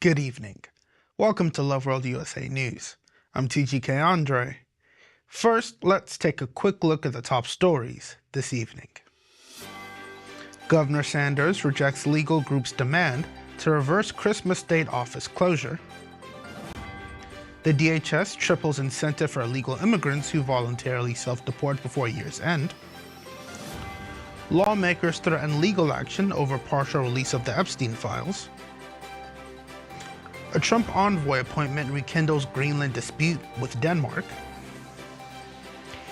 Good evening. Welcome to Loveworld USA News. I'm TGK Andre. First, let's take a quick look at the top stories this evening. Governor Sanders rejects legal group's demand to reverse Christmas state office closure. The DHS triples incentive for illegal immigrants who voluntarily self-deport before year's end. Lawmakers threaten legal action over partial release of the Epstein files. A Trump envoy appointment rekindles Greenland dispute with Denmark.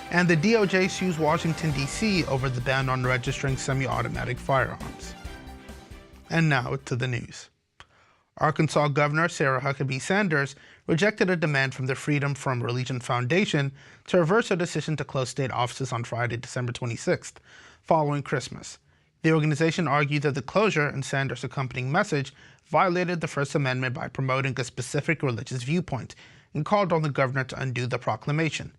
And the DOJ sues Washington, D.C. over the ban on registering semi-automatic firearms. And now to the news. Arkansas Governor Sarah Huckabee Sanders rejected a demand from the Freedom from Religion Foundation to reverse a decision to close state offices on Friday, December 26th, following Christmas. The organization argued that the closure and Sanders' accompanying message violated the First Amendment by promoting a specific religious viewpoint and called on the governor to undo the proclamation.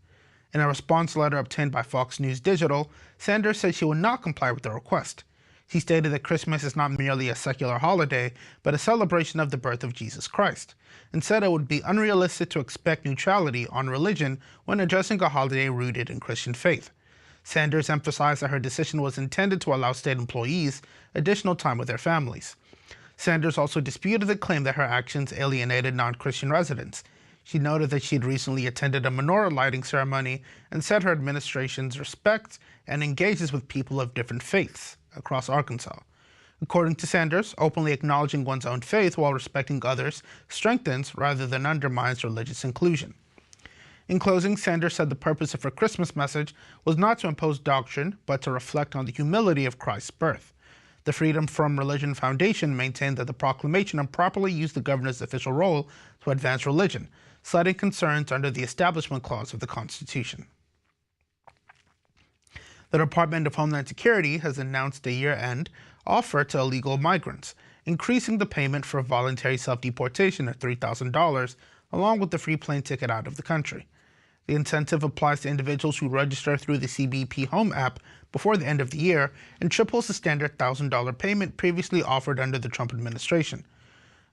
In a response letter obtained by Fox News Digital, Sanders said she would not comply with the request. She stated that Christmas is not merely a secular holiday, but a celebration of the birth of Jesus Christ, and said it would be unrealistic to expect neutrality on religion when addressing a holiday rooted in Christian faith. Sanders emphasized that her decision was intended to allow state employees additional time with their families. Sanders also disputed the claim that her actions alienated non-Christian residents. She noted that she had recently attended a menorah lighting ceremony and said her administration's respects and engages with people of different faiths across Arkansas. According to Sanders, openly acknowledging one's own faith while respecting others strengthens rather than undermines religious inclusion. In closing, Sanders said the purpose of her Christmas message was not to impose doctrine, but to reflect on the humility of Christ's birth. The Freedom from Religion Foundation maintained that the proclamation improperly used the governor's official role to advance religion, citing concerns under the Establishment Clause of the Constitution. The Department of Homeland Security has announced a year-end offer to illegal migrants, increasing the payment for voluntary self-deportation at $3,000, along with the free plane ticket out of the country. The incentive applies to individuals who register through the CBP Home app before the end of the year and triples the standard $1,000 payment previously offered under the Trump administration.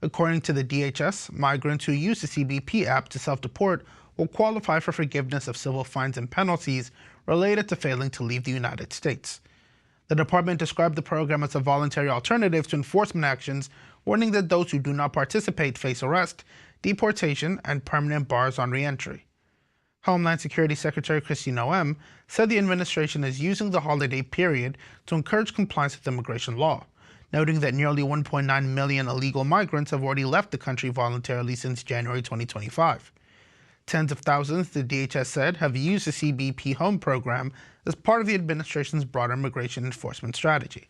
According to the DHS, migrants who use the CBP app to self-deport will qualify for forgiveness of civil fines and penalties related to failing to leave the United States. The department described the program as a voluntary alternative to enforcement actions, warning that those who do not participate face arrest, deportation, and permanent bars on re-entry. Homeland Security Secretary Kristi Noem said the administration is using the holiday period to encourage compliance with immigration law, noting that nearly 1.9 million illegal migrants have already left the country voluntarily since January 2025. Tens of thousands, the DHS said, have used the CBP Home program as part of the administration's broader immigration enforcement strategy.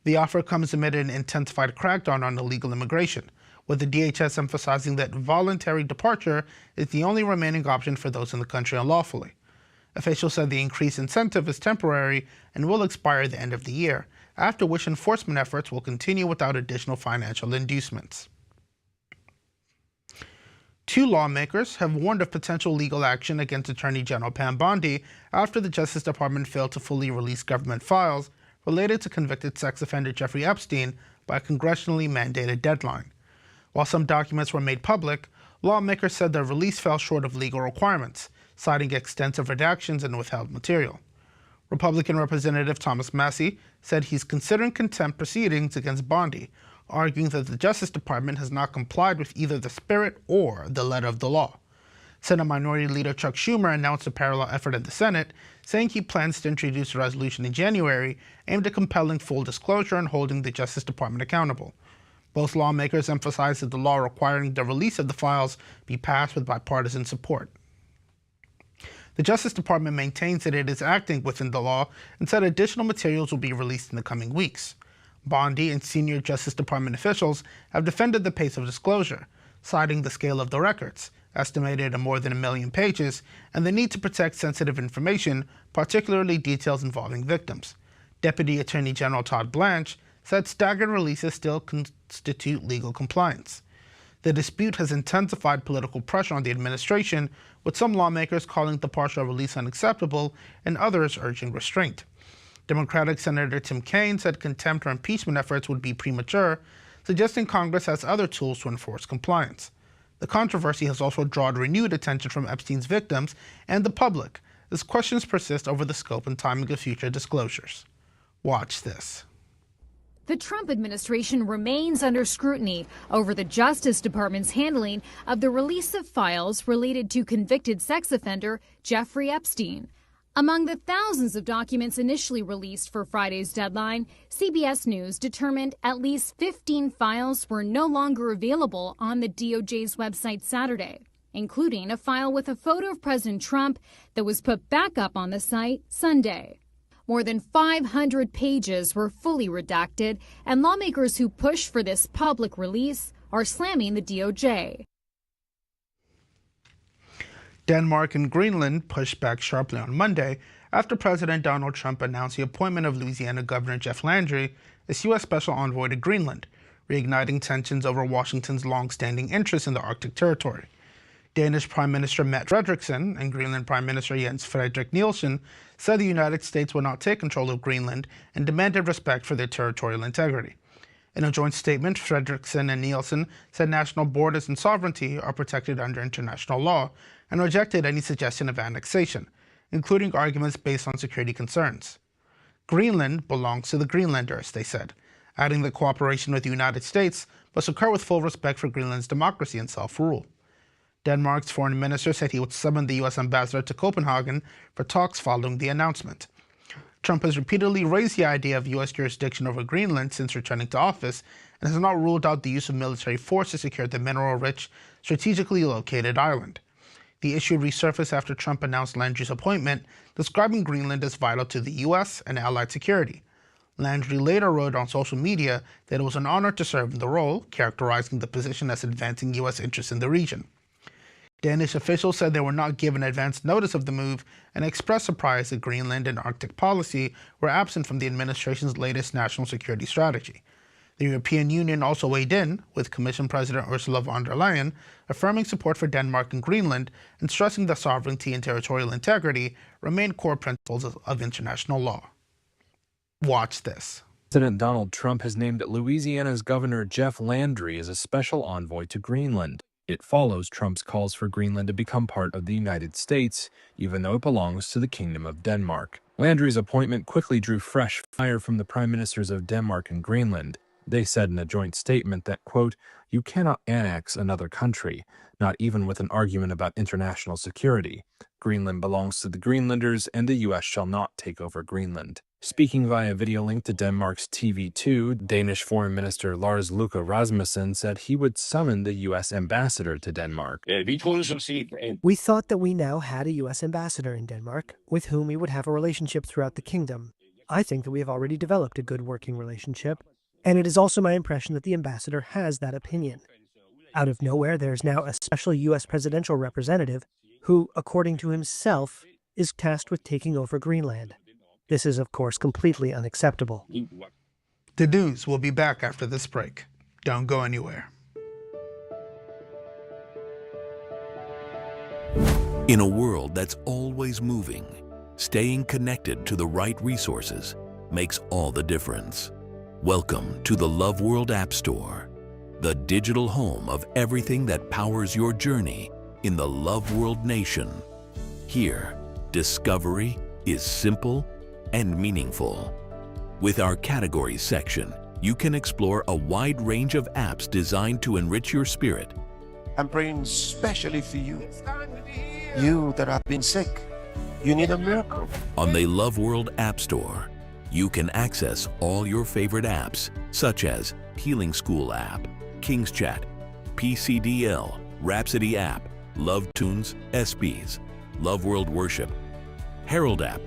The offer comes amid an intensified crackdown on illegal immigration, with the DHS emphasizing that voluntary departure is the only remaining option for those in the country unlawfully. Officials said the increased incentive is temporary and will expire at the end of the year, after which enforcement efforts will continue without additional financial inducements. Two lawmakers have warned of potential legal action against Attorney General Pam Bondi after the Justice Department failed to fully release government files related to convicted sex offender Jeffrey Epstein by a congressionally mandated deadline. While some documents were made public, lawmakers said their release fell short of legal requirements, citing extensive redactions and withheld material. Republican Representative Thomas Massie said he's considering contempt proceedings against Bondi, arguing that the Justice Department has not complied with either the spirit or the letter of the law. Senate Minority Leader Chuck Schumer announced a parallel effort in the Senate, saying he plans to introduce a resolution in January aimed at compelling full disclosure and holding the Justice Department accountable. Both lawmakers emphasized that the law requiring the release of the files be passed with bipartisan support. The Justice Department maintains that it is acting within the law and said additional materials will be released in the coming weeks. Bondi and senior Justice Department officials have defended the pace of disclosure, citing the scale of the records, estimated at more than 1 million pages, and the need to protect sensitive information, particularly details involving victims. Deputy Attorney General Todd Blanche said staggered releases still constitute legal compliance. The dispute has intensified political pressure on the administration, with some lawmakers calling the partial release unacceptable and others urging restraint. Democratic Senator Tim Kaine said contempt or impeachment efforts would be premature, suggesting Congress has other tools to enforce compliance. The controversy has also drawn renewed attention from Epstein's victims and the public, as questions persist over the scope and timing of future disclosures. Watch this. The Trump administration remains under scrutiny over the Justice Department's handling of the release of files related to convicted sex offender Jeffrey Epstein. Among the thousands of documents initially released for Friday's deadline, CBS News determined at least 15 files were no longer available on the DOJ's website Saturday, including a file with a photo of President Trump that was put back up on the site Sunday. More than 500 pages were fully redacted, and lawmakers who push for this public release are slamming the DOJ. Denmark and Greenland pushed back sharply on Monday after President Donald Trump announced the appointment of Louisiana Governor Jeff Landry as U.S. Special Envoy to Greenland, reigniting tensions over Washington's long-standing interest in the Arctic territory. Danish Prime Minister Mette Frederiksen and Greenland Prime Minister Jens Frederik Nielsen said the United States would not take control of Greenland and demanded respect for their territorial integrity. In a joint statement, Frederiksen and Nielsen said national borders and sovereignty are protected under international law and rejected any suggestion of annexation, including arguments based on security concerns. Greenland belongs to the Greenlanders, they said, adding that cooperation with the United States must occur with full respect for Greenland's democracy and self-rule. Denmark's foreign minister said he would summon the U.S. ambassador to Copenhagen for talks following the announcement. Trump has repeatedly raised the idea of U.S. jurisdiction over Greenland since returning to office and has not ruled out the use of military force to secure the mineral-rich, strategically located island. The issue resurfaced after Trump announced Landry's appointment, describing Greenland as vital to the U.S. and allied security. Landry later wrote on social media that it was an honor to serve in the role, characterizing the position as advancing U.S. interests in the region. Danish officials said they were not given advance notice of the move and expressed surprise that Greenland and Arctic policy were absent from the administration's latest national security strategy. The European Union also weighed in, with Commission President Ursula von der Leyen affirming support for Denmark and Greenland and stressing that sovereignty and territorial integrity remain core principles of international law. Watch this. President Donald Trump has named Louisiana's Governor Jeff Landry as a special envoy to Greenland. It follows Trump's calls for Greenland to become part of the United States, even though it belongs to the Kingdom of Denmark. Landry's appointment quickly drew fresh fire from the prime ministers of Denmark and Greenland. They said in a joint statement that, quote, "You cannot annex another country, not even with an argument about international security. Greenland belongs to the Greenlanders, and the U.S. shall not take over Greenland." Speaking via video link to Denmark's TV2, Danish Foreign Minister Lars Løkke Rasmussen said he would summon the U.S. ambassador to Denmark. We thought that we now had a U.S. ambassador in Denmark, with whom we would have a relationship throughout the kingdom. I think that we have already developed a good working relationship, and it is also my impression that the ambassador has that opinion. Out of nowhere, there is now a special U.S. presidential representative who, according to himself, is tasked with taking over Greenland. This is, of course, completely unacceptable. The news will be back after this break. Don't go anywhere. In a world that's always moving, staying connected to the right resources makes all the difference. Welcome to the Loveworld App Store, the digital home of everything that powers your journey in the Loveworld nation. Here, discovery is simple and meaningful. With our categories section, you can explore a wide range of apps designed to enrich your spirit. I'm praying specially for you. You that have been sick, you need a miracle. On the Loveworld App Store, you can access all your favorite apps, such as Healing School app, King's Chat, PCDL, Rhapsody app, Love Tunes, SBs, Loveworld Worship, Herald app,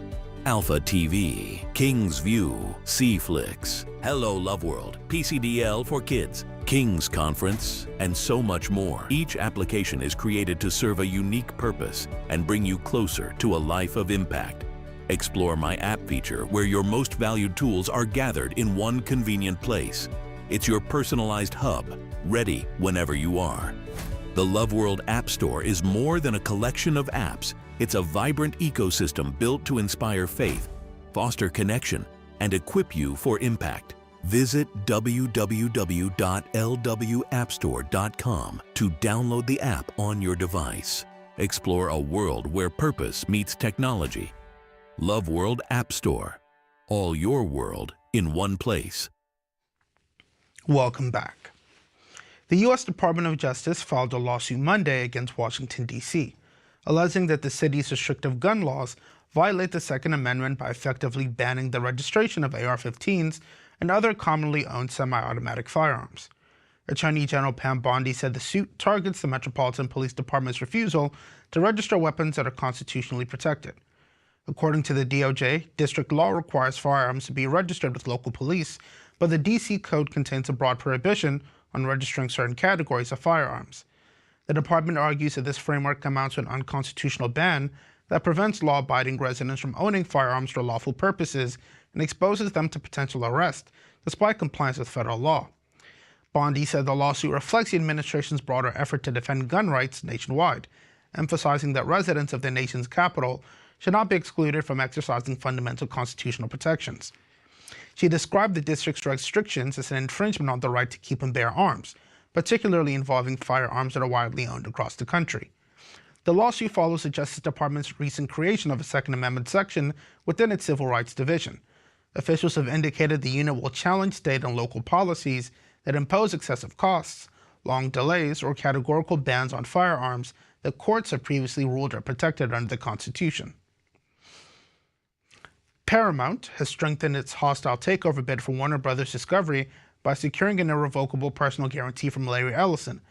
Alpha TV, King's View, C-Flix, Hello Loveworld, PCDL for Kids, King's Conference, and so much more. Each application is created to serve a unique purpose and bring you closer to a life of impact. Explore My App feature, where your most valued tools are gathered in one convenient place. It's your personalized hub, ready whenever you are. The Loveworld App Store is more than a collection of apps. It's a vibrant ecosystem built to inspire faith, foster connection, and equip you for impact. Visit www.lwappstore.com to download the app on your device. Explore a world where purpose meets technology. Loveworld App Store. All your world in one place. Welcome back. The U.S. Department of Justice filed a lawsuit Monday against Washington, D.C., alleging that the city's restrictive gun laws violate the Second Amendment by effectively banning the registration of AR-15s and other commonly owned semi-automatic firearms. Attorney General Pam Bondi said the suit targets the Metropolitan Police Department's refusal to register weapons that are constitutionally protected. According to the DOJ, district law requires firearms to be registered with local police, but the D.C. Code contains a broad prohibition on registering certain categories of firearms. The department argues that this framework amounts to an unconstitutional ban that prevents law-abiding residents from owning firearms for lawful purposes and exposes them to potential arrest, despite compliance with federal law. Bondi said the lawsuit reflects the administration's broader effort to defend gun rights nationwide, emphasizing that residents of the nation's capital should not be excluded from exercising fundamental constitutional protections. She described the district's restrictions as an infringement on the right to keep and bear arms, particularly involving firearms that are widely owned across the country. The lawsuit follows the Justice Department's recent creation of a Second Amendment section within its Civil Rights Division. Officials have indicated the unit will challenge state and local policies that impose excessive costs, long delays, or categorical bans on firearms that courts have previously ruled are protected under the Constitution. Paramount has strengthened its hostile takeover bid for Warner Bros. Discovery by securing an irrevocable personal guarantee from Larry Ellison,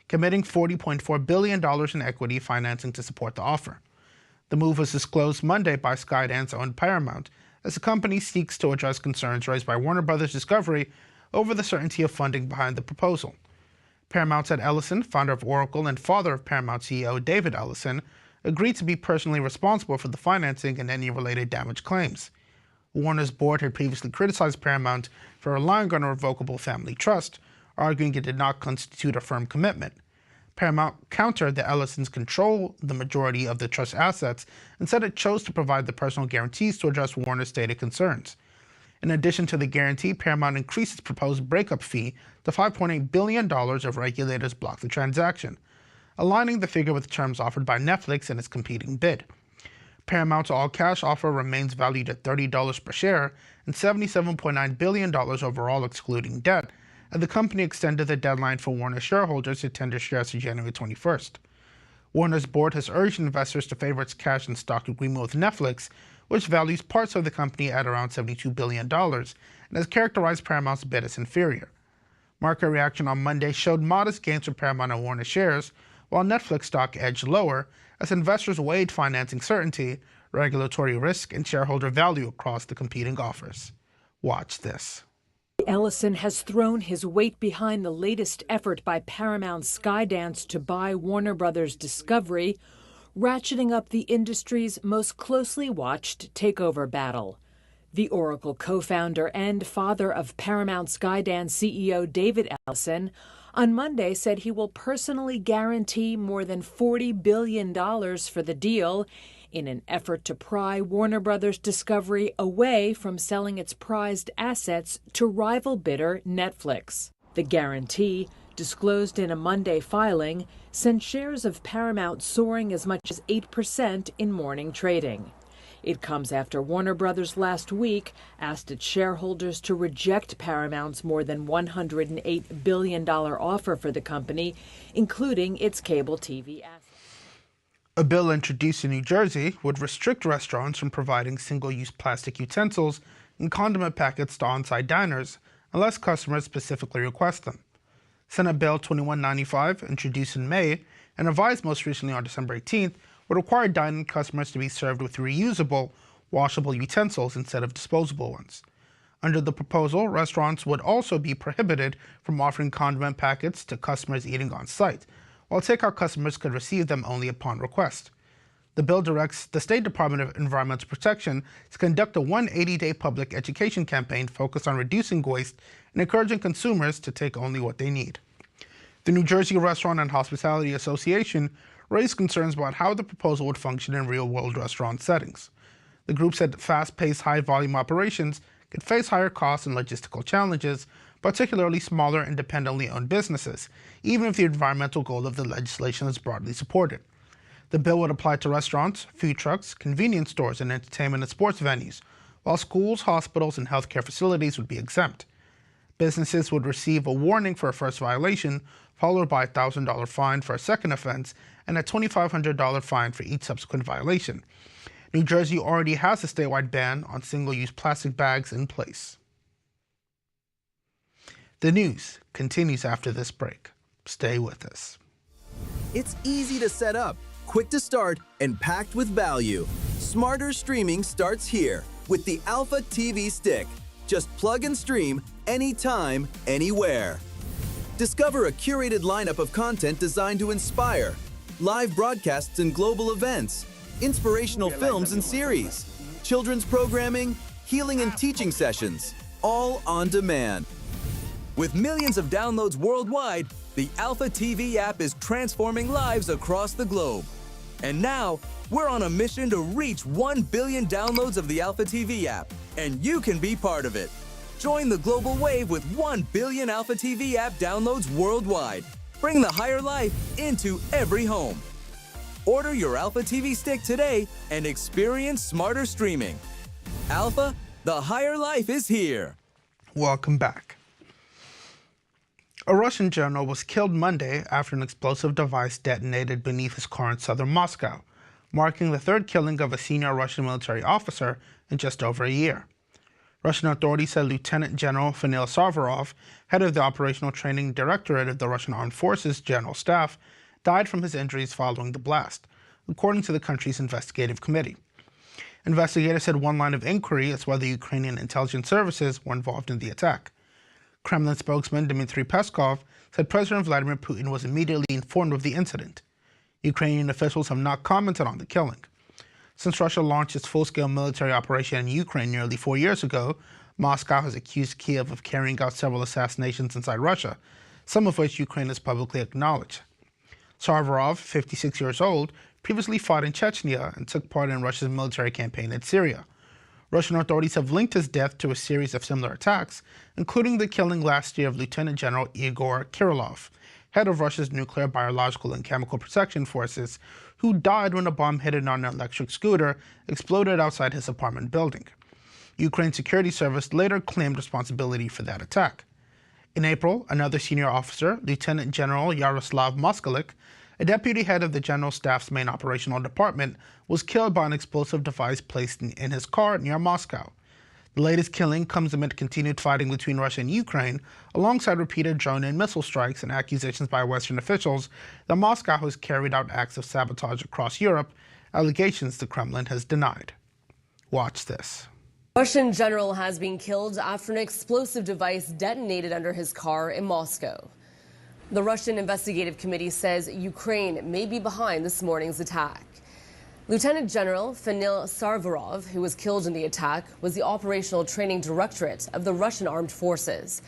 committing $40.4 billion in equity financing to support the offer. The move was disclosed Monday by Skydance-owned Paramount, as the company seeks to address concerns raised by Warner Bros. Discovery over the certainty of funding behind the proposal. Paramount said Ellison, founder of Oracle and father of Paramount CEO David Ellison, agreed to be personally responsible for the financing and any related damage claims. Warner's board had previously criticized Paramount for relying on a revocable family trust, arguing it did not constitute a firm commitment. Paramount countered that Ellison's control the majority of the trust assets and said it chose to provide the personal guarantees to address Warner's stated concerns. In addition to the guarantee, Paramount increased its proposed breakup fee to $5.8 billion if regulators block the transaction, aligning the figure with terms offered by Netflix in its competing bid. Paramount's all-cash offer remains valued at $30 per share and $77.9 billion overall excluding debt, and the company extended the deadline for Warner shareholders to tender shares to January 21st. Warner's board has urged investors to favor its cash and stock agreement with Netflix, which values parts of the company at around $72 billion and has characterized Paramount's bid as inferior. Market reaction on Monday showed modest gains for Paramount and Warner shares, while Netflix stock edged lower as investors weighed financing certainty, regulatory risk, and shareholder value across the competing offers. Watch this. Ellison has thrown his weight behind the latest effort by Paramount Skydance to buy Warner Bros. Discovery, ratcheting up the industry's most closely watched takeover battle. The Oracle co-founder and father of Paramount Skydance CEO David Ellison on Monday said he will personally guarantee more than $40 billion for the deal in an effort to pry Warner Bros. Discovery away from selling its prized assets to rival bidder Netflix. The guarantee, disclosed in a Monday filing, sent shares of Paramount soaring as much as 8% in morning trading. It comes after Warner Bros. Last week asked its shareholders to reject Paramount's more than $108 billion offer for the company, including its cable TV assets. A bill introduced in New Jersey would restrict restaurants from providing single-use plastic utensils and condiment packets to on-site diners unless customers specifically request them. Senate Bill 2195, introduced in May and revised most recently on December 18th, would require dining customers to be served with reusable, washable utensils instead of disposable ones. Under the proposal, restaurants would also be prohibited from offering condiment packets to customers eating on site, while takeout customers could receive them only upon request. The bill directs the State Department of Environmental Protection to conduct a 180-day public education campaign focused on reducing waste and encouraging consumers to take only what they need. The New Jersey Restaurant and Hospitality Association raised concerns about how the proposal would function in real-world restaurant settings. The group said fast-paced, high-volume operations could face higher costs and logistical challenges, particularly smaller independently owned businesses, even if the environmental goal of the legislation is broadly supported. The bill would apply to restaurants, food trucks, convenience stores, and entertainment and sports venues, while schools, hospitals, and healthcare facilities would be exempt. Businesses would receive a warning for a first violation, followed by a $1,000 fine for a second offense, and a $2,500 fine for each subsequent violation. New Jersey already has a statewide ban on single-use plastic bags in place. The news continues after this break. Stay with us. It's easy to set up, quick to start, and packed with value. Smarter streaming starts here with the Alpha TV Stick. Just plug and stream anytime, anywhere. Discover a curated lineup of content designed to inspire, live broadcasts and global events, inspirational films and series, children's programming, healing and teaching sessions, all on demand. With millions of downloads worldwide, the Alpha TV app is transforming lives across the globe. And now, we're on a mission to reach 1 billion downloads of the Alpha TV app, and you can be part of it. Join the global wave with 1 billion Alpha TV app downloads worldwide. Bring the higher life into every home. Order your Alpha TV Stick today and experience smarter streaming. Alpha, the higher life is here. Welcome back. A Russian general was killed Monday after an explosive device detonated beneath his car in southern Moscow, marking the third killing of a senior Russian military officer in just over a year. Russian authorities said Lieutenant General Fanil Savarov, head of the Operational Training Directorate of the Russian Armed Forces General Staff, died from his injuries following the blast, according to the country's investigative committee. Investigators said one line of inquiry is whether Ukrainian intelligence services were involved in the attack. Kremlin spokesman Dmitry Peskov said President Vladimir Putin was immediately informed of the incident. Ukrainian officials have not commented on the killing. Since Russia launched its full-scale military operation in Ukraine nearly 4 years ago, Moscow has accused Kiev of carrying out several assassinations inside Russia, some of which Ukraine has publicly acknowledged. Savarov, 56 years old, previously fought in Chechnya and took part in Russia's military campaign in Syria. Russian authorities have linked his death to a series of similar attacks, including the killing last year of Lieutenant General Igor Kirillov, head of Russia's nuclear, biological, and chemical protection forces, who died when a bomb hidden on an electric scooter exploded outside his apartment building. Ukraine's security service later claimed responsibility for that attack. In April, another senior officer, Lieutenant General Yaroslav Moskalik, a deputy head of the General Staff's main operational department, was killed by an explosive device placed in his car near Moscow. The latest killing comes amid continued fighting between Russia and Ukraine, alongside repeated drone and missile strikes and accusations by Western officials that Moscow has carried out acts of sabotage across Europe, allegations the Kremlin has denied. Watch this. Russian general has been killed after an explosive device detonated under his car in Moscow. The Russian investigative committee says Ukraine may be behind this morning's attack. Lieutenant General Fanil Savarov, who was killed in the attack, was the Operational Training Directorate of the Russian Armed Forces.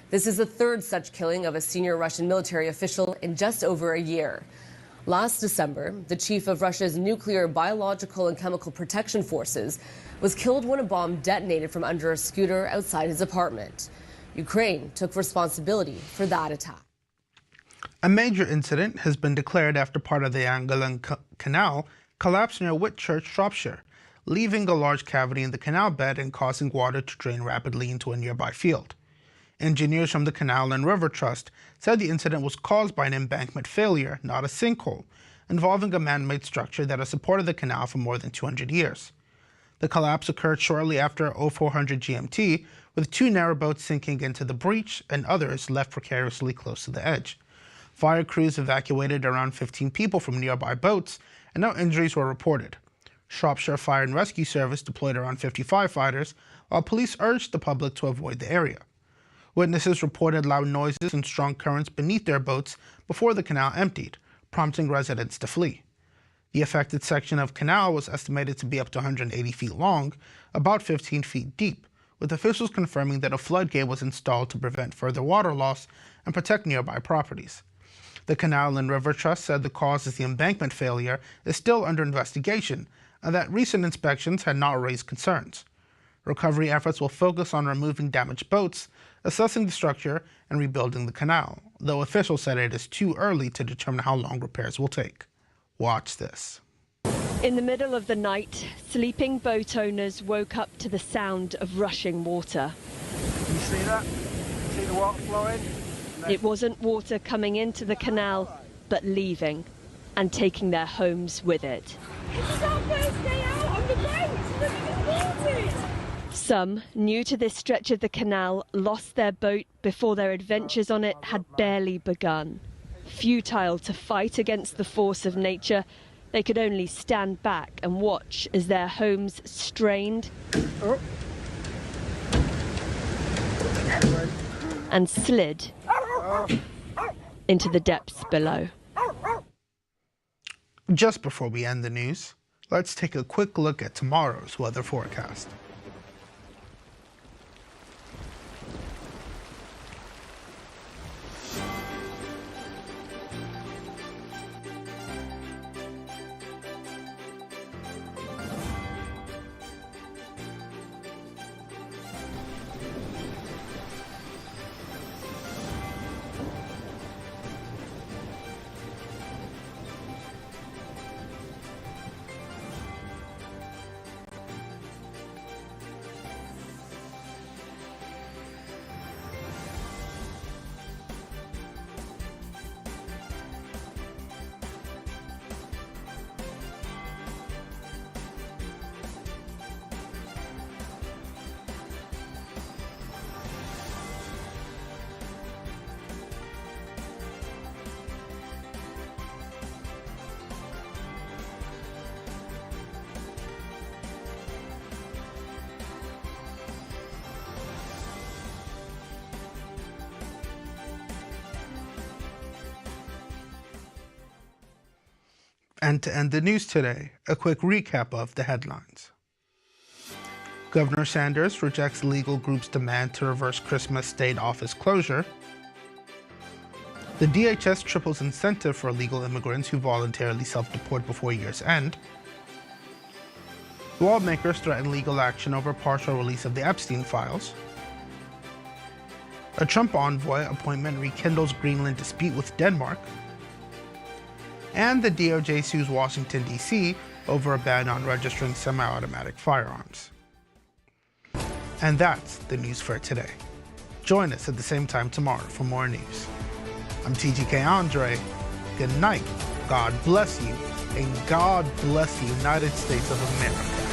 This is the third such killing of a senior Russian military official in just over a year. Last December, the chief of Russia's nuclear, biological, and chemical protection forces was killed when a bomb detonated from under a scooter outside his apartment. Ukraine took responsibility for that attack. A major incident has been declared after part of the Anglian Canal collapsed near Whitchurch, Shropshire, leaving a large cavity in the canal bed and causing water to drain rapidly into a nearby field. Engineers from the Canal and River Trust said the incident was caused by an embankment failure, not a sinkhole, involving a man-made structure that has supported the canal for more than 200 years. The collapse occurred shortly after 0400 GMT, with 2 narrowboats sinking into the breach and others left precariously close to the edge. Fire crews evacuated around 15 people from nearby boats, and no injuries were reported. Shropshire Fire and Rescue Service deployed around 50 firefighters, while police urged the public to avoid the area. Witnesses reported loud noises and strong currents beneath their boats before the canal emptied, prompting residents to flee. The affected section of canal was estimated to be up to 180 feet long, about 15 feet deep, with officials confirming that a floodgate was installed to prevent further water loss and protect nearby properties. The Canal and River Trust said the cause of the embankment failure is still under investigation and that recent inspections had not raised concerns. Recovery efforts will focus on removing damaged boats, assessing the structure, and rebuilding the canal, though officials said it is too early to determine how long repairs will take. Watch this. In the middle of the night, sleeping boat owners woke up to the sound of rushing water. Can you see that? See the water flowing? It wasn't water coming into the canal, but leaving and taking their homes with it. This is our first day out on the boat! Look at the water! Some, new to this stretch of the canal, lost their boat before their adventures on it had barely begun. Futile to fight against the force of nature, they could only stand back and watch as their homes strained and slid into the depths below. Just before we end the news, let's take a quick look at tomorrow's weather forecast. And to end the news today, a quick recap of the headlines. Governor Sanders rejects legal group's demand to reverse Christmas state office closure. The DHS triples incentive for illegal immigrants who voluntarily self-deport before year's end. Lawmakers threaten legal action over partial release of the Epstein files. A Trump envoy appointment rekindles Greenland dispute with Denmark. And the DOJ sues Washington, D.C. over a ban on registering semi-automatic firearms. And that's the news for today. Join us at the same time tomorrow for more news. I'm TGK Andre. Good night, God bless you, and God bless the United States of America.